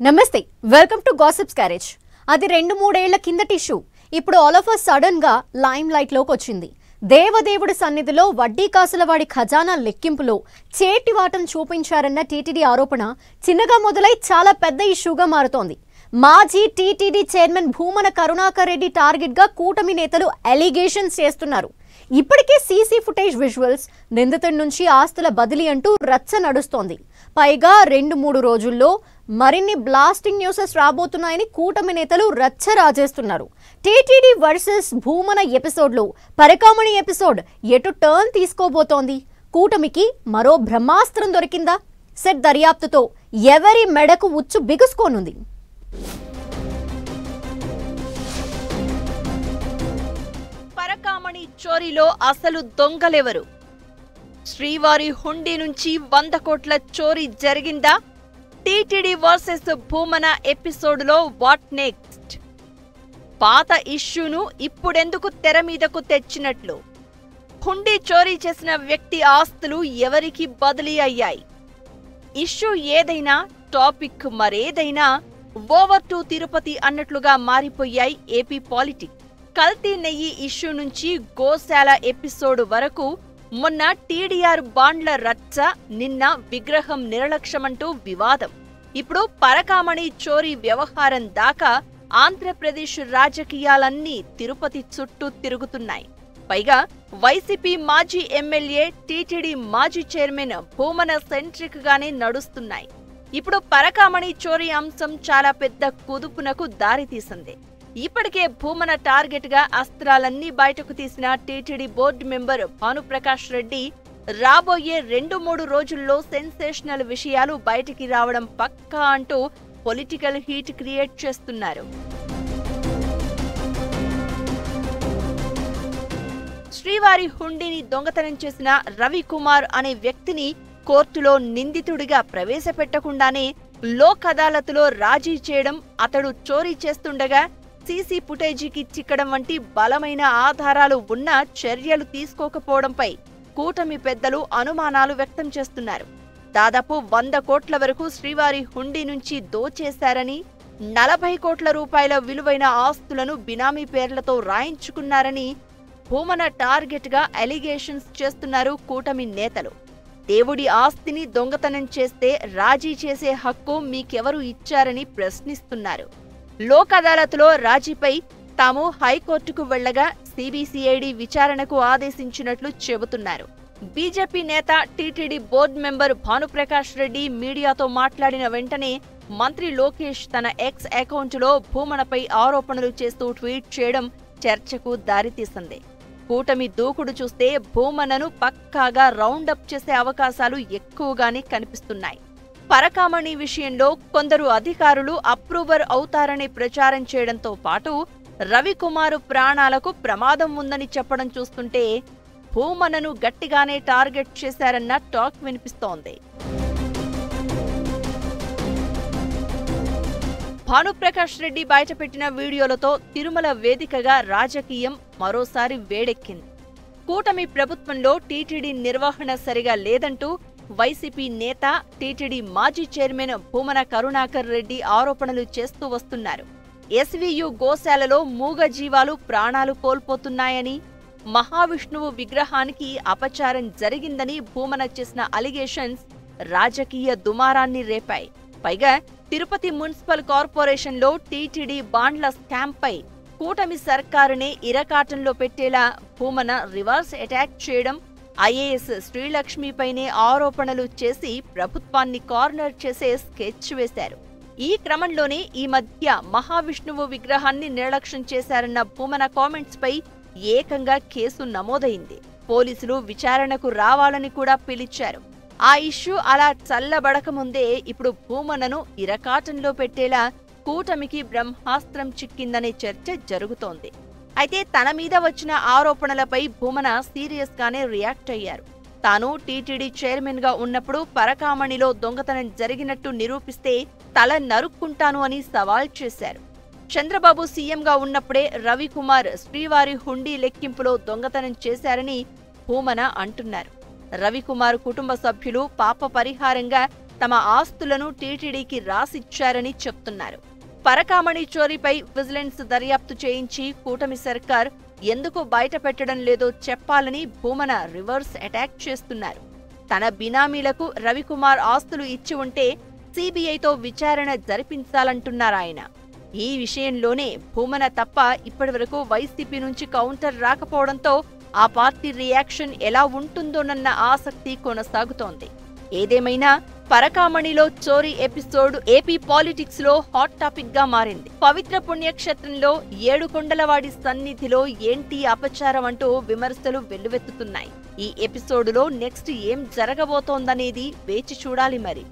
నమస్తే welcome to gossips carriage. అది 2-3 ఏళ్ల కిందటి ఇష్యూ ఇప్పుడు ఆల్ ఆఫ్ అ సడన్ గా లైమ్ లైట్ లోకి వచ్చింది. దేవదేవుడి సన్నిధిలో వడ్డీ కాసుల వాడి ఖజానా లెక్కింపులో చేటివాటం చూపించారన్న టీటీడీ ఆరోపణ చిన్నగా మొదలై చాలా పెద్ద ఇష్యూగా మారుతోంది. మాజీ TTD chairman Bhumana Karunakar Reddy target గా కూటమి నేతలు అలిగేషన్స్ చేస్తున్నారు. ఇప్పటికే సీసీ ఫుటేజ్ విజువల్స్, నిందితుడి నుంచి ఆస్తుల బదిలీ అంటూ రచ్చ నడుస్తోంది. పైగా 2-3 రోజుల్లో మరిన్ని బ్లాస్టింగ్ న్యూసెస్ రాబోతున్నాయని కూటమి నేతలు రచ్చ రాజేస్తున్నారు. టీటీడీ వర్సెస్ భూమన ఎపిసోడ్లో పరకామణి ఎపిసోడ్ ఎటు టర్న్ తీసుకోబోతోంది? కూటమికి మరో బ్రహ్మాస్త్రం దొరికిందా? సెట్ దర్యాప్తుతో ఎవరి మెడకు ఉచ్చు బిగుసుకోనుంది? పరకామణి చోరీలో అసలు దొంగలెవరు? శ్రీవారి హుండీ నుంచి 100 కోట్ల చోరీ జరిగిందా? టీటీడీ వర్సెస్ భూమన ఎపిసోడ్లో వాట్ నెక్స్ట్? పాత ఇష్యూను ఇప్పుడెందుకు తెర మీదకు తెచ్చినట్లు? హుండీ చోరీ చేసిన వ్యక్తి ఆస్తులు ఎవరికి బదిలీ అయ్యాయి? ఇష్యూ ఏదైనా, టాపిక్ మరేదైనా ఓవర్ టు తిరుపతి అన్నట్లుగా మారిపోయాయి ఏపీ పాలిటిక్స్. కల్తీ నెయ్యి ఇష్యూ నుంచి గోశాల ఎపిసోడ్ వరకు, మొన్న టీడీఆర్ బాండ్ల రచ్చ, నిన్న విగ్రహం నిర్లక్ష్యమంటూ వివాదం, ఇప్పుడు పరకామణి చోరీ వ్యవహారం దాకా ఆంధ్రప్రదేశ్ రాజకీయాలన్నీ తిరుపతి చుట్టూ తిరుగుతున్నాయి. పైగా వైసీపీ మాజీ ఎమ్మెల్యే, టీటీడీ మాజీ చైర్మన్ భూమన సెంట్రిక్ గానే నడుస్తున్నాయి. ఇప్పుడు పరకామణి చోరీ అంశం చాలా పెద్ద కుదుపునకు దారితీసింది. ఇప్పటికే భూమన టార్గెట్ గా అస్త్రాలన్నీ బయటకు తీసిన TTD board member Bhanuprakash Reddy రాబోయే 2-3 రోజుల్లో సెన్సేషనల్ విషయాలు బయటికి రావడం పక్కా అంటూ పొలిటికల్ హీట్ క్రియేట్ చేస్తున్నారు. శ్రీవారి హుండీని దొంగతనం చేసిన రవికుమార్ అనే వ్యక్తిని కోర్టులో నిందితుడిగా ప్రవేశపెట్టకుండానే లోక్ అదాలత్లో రాజీ చేయడం, అతడు చోరీ చేస్తుండగా సీసీ ఫుటేజీకి చిక్కడం వంటి బలమైన ఆధారాలు ఉన్నా చర్యలు తీసుకోకపోవడంపై కూటమి పెద్దలు అనుమానాలు వ్యక్తం చేస్తున్నారు. దాదాపు 100 కోట్ల వరకు శ్రీవారి హుండీ నుంచి దోచేశారని, 40 కోట్ల రూపాయల విలువైన ఆస్తులను బినామీ పేర్లతో రాయించుకున్నారని భూమన టార్గెట్ గా అలిగేషన్స్ చేస్తున్నారు కూటమి నేతలు. దేవుడి ఆస్తిని దొంగతనం చేస్తే రాజీ చేసే హక్కు మీకెవరు ఇచ్చారని ప్రశ్నిస్తున్నారు. లోక్ అదాలత్లో రాజీపై తాము హైకోర్టుకు వెళ్లగా సిబిసిఐడి విచారణకు ఆదేశించినట్లు చెబుతున్నారు. బీజేపీ నేత, TTD board member Bhanuprakash Reddy మీడియాతో మాట్లాడిన వెంటనే మంత్రి లోకేష్ తన ఎక్స్ అకౌంటులో భూమనపై ఆరోపణలు చేస్తూ ట్వీట్ చేయడం చర్చకు దారితీసింది. కూటమి దూకుడు చూస్తే భూమనను పక్కాగా రౌండప్ చేసే అవకాశాలు ఎక్కువగానే కనిపిస్తున్నాయి. పరకామణి విషయంలో కొందరు అధికారులు అప్రూవర్ అవుతారనే ప్రచారం చేయడంతో పాటు రవికుమారు ప్రాణాలకు ప్రమాదం ఉందని చెప్పడం చూస్తుంటే భూమనను గట్టిగానే టార్గెట్ చేశారన్న టాక్ వినిపిస్తోంది. భానుప్రకాష్ రెడ్డి బయటపెట్టిన వీడియోలతో తిరుమల వేదికగా రాజకీయం మరోసారి వేడెక్కింది. కూటమి ప్రభుత్వంలో టీటీడీ నిర్వహణ సరిగా లేదంటూ వైసీపీ నేత, టీటీడీ మాజీ చైర్మన్ భూమన కరుణాకర్ రెడ్డి ఆరోపణలు చేస్తూ వస్తున్నారు. ఎస్వీయు గోశాలలో మూగ జీవాలు ప్రాణాలు కోల్పోతున్నాయని, మహావిష్ణువు విగ్రహానికి అపచారం జరిగిందని భూమన చేసిన అలిగేషన్స్ రాజకీయ దుమారాన్ని రేపాయి. పైగా తిరుపతి మున్సిపల్ కార్పొరేషన్లో టీటీడీ బాండ్ల స్కామ్పై కూటమి సర్కారునే ఇరకాటంలో పెట్టేలా భూమన రివర్స్ అటాక్ చేయడం, ఐఏఎస్ శ్రీలక్ష్మిపైనే ఆరోపణలు చేసి ప్రభుత్వాన్ని కార్నర్ చేసే స్కెచ్ వేశారు. ఈ క్రమంలోనే ఈ మధ్య మహావిష్ణువు విగ్రహాన్ని నిర్లక్ష్యం చేశారన్న భూమన కామెంట్స్ పై ఏకంగా కేసు నమోదైంది. పోలీసులు విచారణకు రావాలని కూడా పిలిచారు. ఆ ఇష్యూ అలా చల్లబడకముందే ఇప్పుడు భూమనను ఇరకాటంలో పెట్టేలా కూటమికి బ్రహ్మాస్త్రం చిక్కిందనే చర్చ జరుగుతోంది. అయితే తన మీద వచ్చిన ఆరోపణలపై భూమన సీరియస్ గానే రియాక్ట్ అయ్యారు. తాను టీటీడీ చైర్మన్ గా ఉన్నప్పుడు పరకామణిలో దొంగతనం జరిగినట్టు నిరూపిస్తే తల నరుక్కుంటాను అని సవాల్ చేశారు. చంద్రబాబు సీఎంగా ఉన్నప్పుడే రవికుమార్ శ్రీవారి హుండీ లెక్కింపులో దొంగతనం చేశారని భూమన అంటున్నారు. రవికుమార్ కుటుంబ సభ్యులు పాప పరిహారంగా తమ ఆస్తులను టీటీడీకి రాసిచ్చారని చెప్తున్నారు. పరకామణి చోరీపై విజిలెన్స్ దర్యాప్తు చేయించి కూటమి సర్కార్ ఎందుకు బయటపెట్టడం లేదో చెప్పాలని భూమన రివర్స్ అటాక్ చేస్తున్నారు. తన బినామీలకు రవికుమార్ ఆస్తులు ఇచ్చి ఉంటే సీబీఐతో విచారణ జరిపించాలంటున్నారాయన. ఈ విషయంలోనే భూమన తప్ప ఇప్పటివరకు వైసీపీ నుంచి కౌంటర్ రాకపోవడంతో ఆ పార్టీ రియాక్షన్ ఎలా ఉంటుందోనన్న ఆసక్తి కొనసాగుతోంది. ఏదేమైనా పరకామణిలో చోరీ ఎపిసోడ్ ఏపీ పాలిటిక్స్ లో హాట్ టాపిక్ గా మారింది. పవిత్ర పుణ్యక్షేత్రంలో ఏడుకొండలవాడి సన్నిధిలో ఏంటి అపచారం అంటూ విమర్శలు వెల్లువెత్తుతున్నాయి. ఈ ఎపిసోడ్ లో నెక్స్ట్ ఏం జరగబోతోందనేది వేచి చూడాలి మరి.